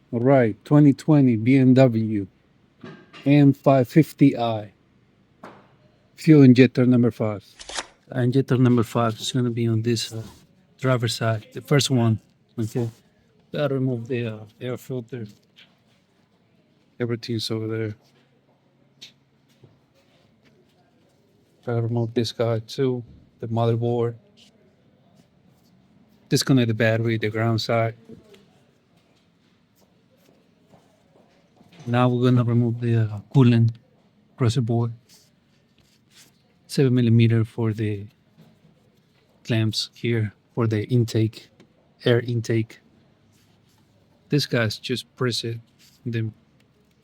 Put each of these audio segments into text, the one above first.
All right, 2020 BMW M550i fuel injector number 5. Injector number 5 is going to be on this driver's side, the first one. Okay, gotta remove the air filter. Everything's over there. Gotta remove this guy too, the motherboard. Disconnect the battery, the ground side. Now we're gonna remove the coolant reservoir. 7 millimeter for the clamps here for the intake, air intake. This guy's just press it, then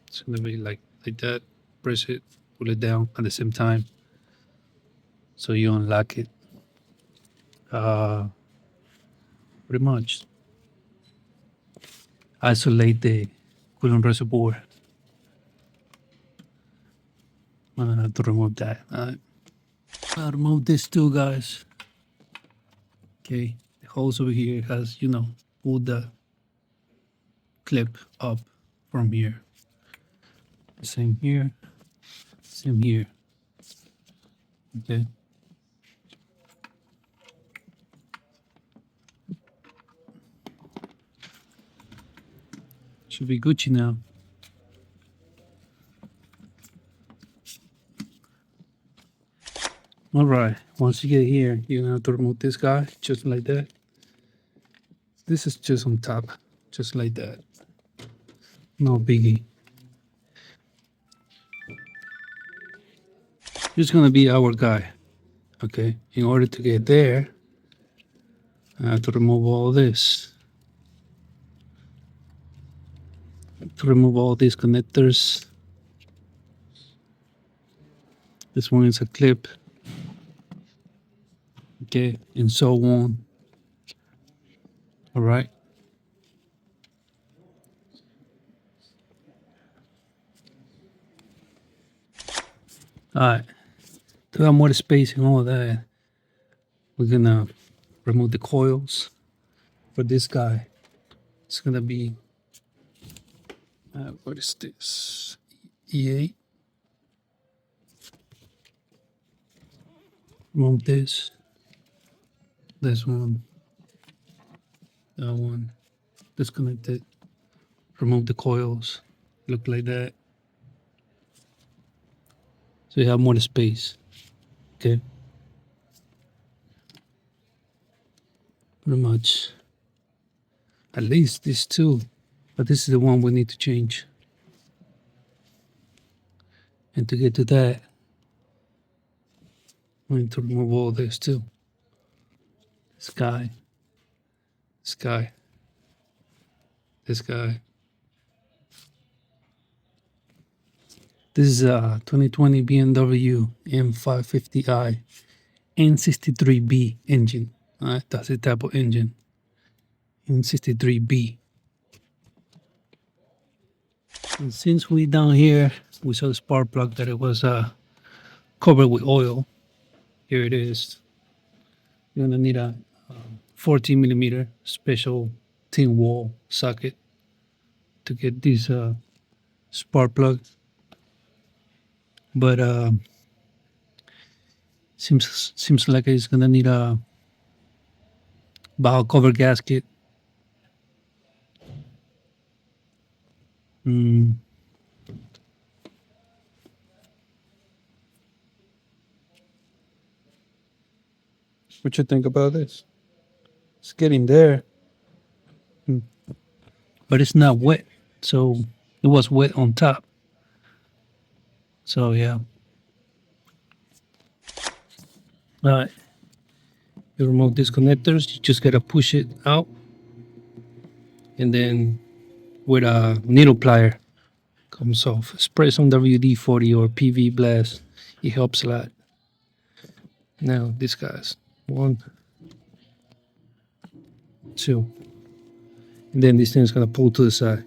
it's gonna be like that. Press it, pull it down at the same time, so you unlock it. Uh, Pretty much isolate the coolant reservoir. I'm gonna have to remove that. I'll remove this too, guys. Okay, the hose over here has, pull the clip up from here. Same here, same here. Okay. Should be Gucci now. All right, once you get here, you're gonna have to remove this guy just like that. This is just on top, just like that. No biggie. He's gonna be our guy. Okay, in order to get there, I have to remove all this. To remove all these connectors. This one is a clip. Okay, and so on. All right. All right. To have more space and all that, we're gonna remove the coils for this guy. It's gonna be what is this? E8. Remove this one, that one. Disconnect it. Remove the coils. Look like that. So you have more space. Okay. Pretty much. At least these two. But this is the one we need to change. And to get to that, we need to remove all this too. This guy. This guy. This guy. This is a 2020 BMW M550i N63B engine. That's the type of engine. N63B. And since we down here, we saw the spark plug that it was covered with oil. Here it is. You're gonna need a 14 millimeter special tin wall socket to get this spark plug. But seems like it's gonna need a valve cover gasket. What you think about this? It's getting there, but it's not wet. So it was wet on top. So yeah. All right. You remove these connectors. You just gotta push it out, and then with a needle plier comes off. Spray some WD-40 or PV blast. It helps a lot. Now these guys, 1, 2, and then this thing is gonna pull to the side.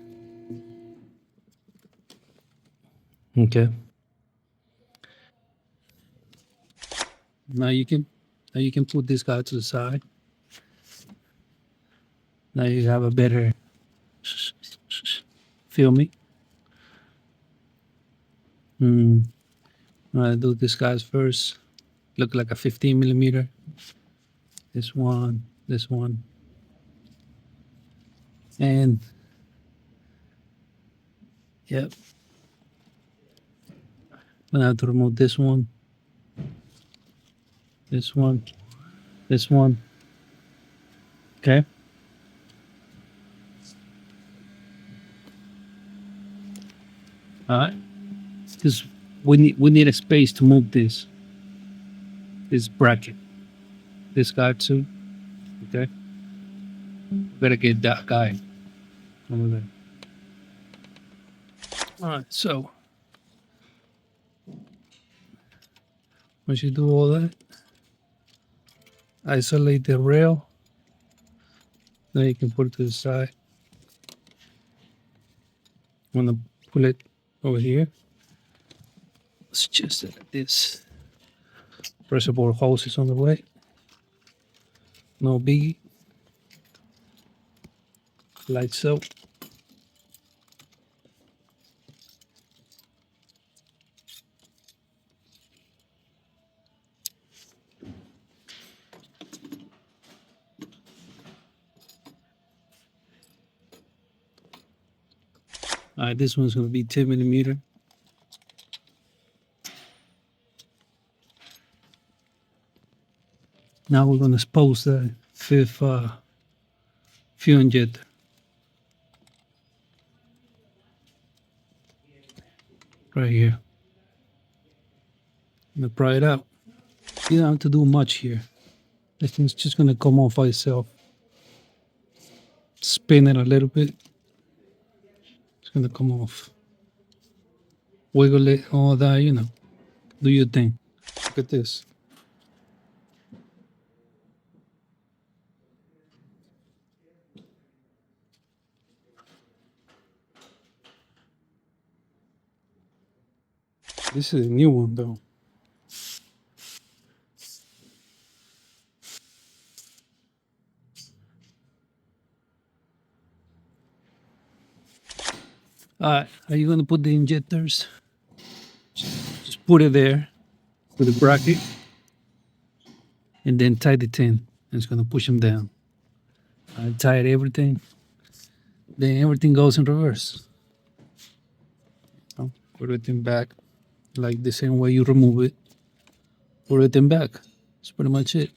Okay. Now you can put this guy to the side. Now you have a better Feel me? I'm gonna do this guy's first. Look like a 15 millimeter. This one, and yep. I'm gonna have to remove this one, this one, this one. Okay. All right. Because we need a space to move this bracket, this guy too. Okay. Better get that guy over there. All right. So once you do all that, isolate the rail. Then you can put it to the side. I'm gonna pull it over here. Let's just like this. Reservoir hose is on the way. No biggie. Like so. All right, this one's gonna be 10 millimeter. Now we're gonna expose the fifth fuel injector. Right here. I'm gonna pry it out. You don't have to do much here. This thing's just gonna come off by itself. Spin it a little bit. It's gonna come off. Wiggle it, all that, you know. Do your thing. Look at this. This is a new one though. Alright, are you gonna put the injectors? Just put it there with the bracket and then tie the tin. And it's gonna push them down. I tied everything. Then everything goes in reverse. Put everything back like the same way you remove it. Put everything back. That's pretty much it.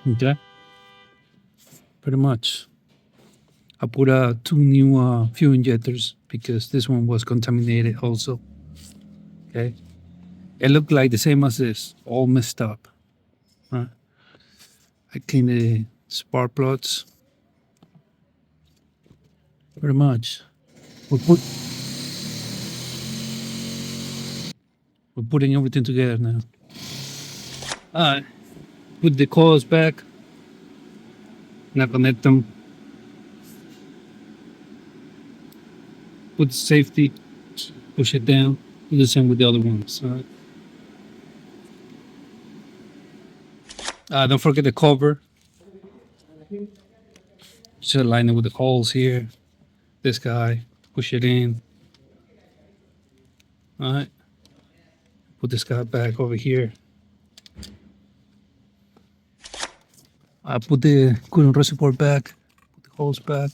Okay. Pretty much. I put two new fuel injectors because this one was contaminated also. Okay. It looked like the same as this, all messed up. I cleaned the spark plugs. Pretty much. We're putting everything together now. Alright. Put the coils back. Now connect them. Put the safety. Push it down. Do the same with the other ones. Alright. Don't forget the cover. Just align it with the holes here. This guy. Push it in. Alright. Put this guy back over here. I put the coolant reservoir back. Put the hose back.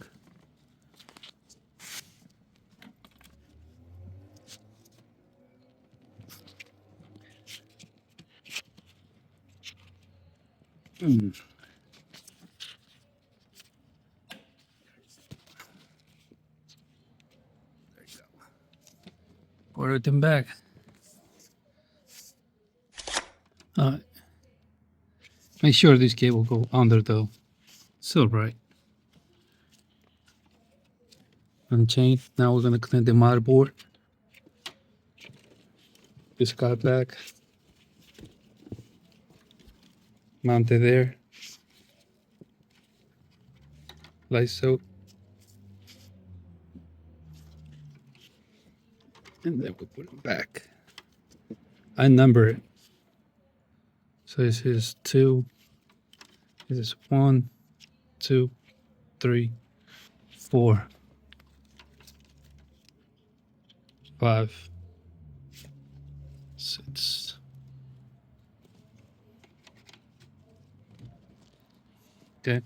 Put everything back. Alright. Make sure this cable go under though. It's alright. Unchain. Now we're gonna connect the motherboard. This guy back. Mount it there. Like so. And then we put it back. I number it. So this is 2. This is 1. 2, 3, 4, 5, 6. Okay.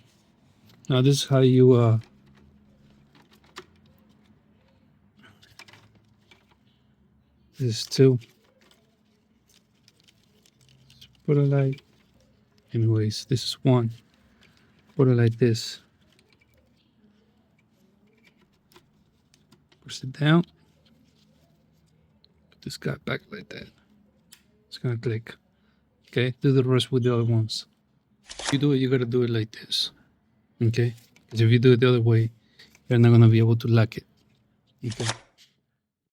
Now this is how you this is 2. Put it like, anyways, this is 1. Put it like this. Push it down. Put this guy back like that. It's gonna click. Okay, do the rest with the other ones. If you do it, you gotta do it like this. Okay? Because if you do it the other way, you're not gonna be able to lock it. Okay?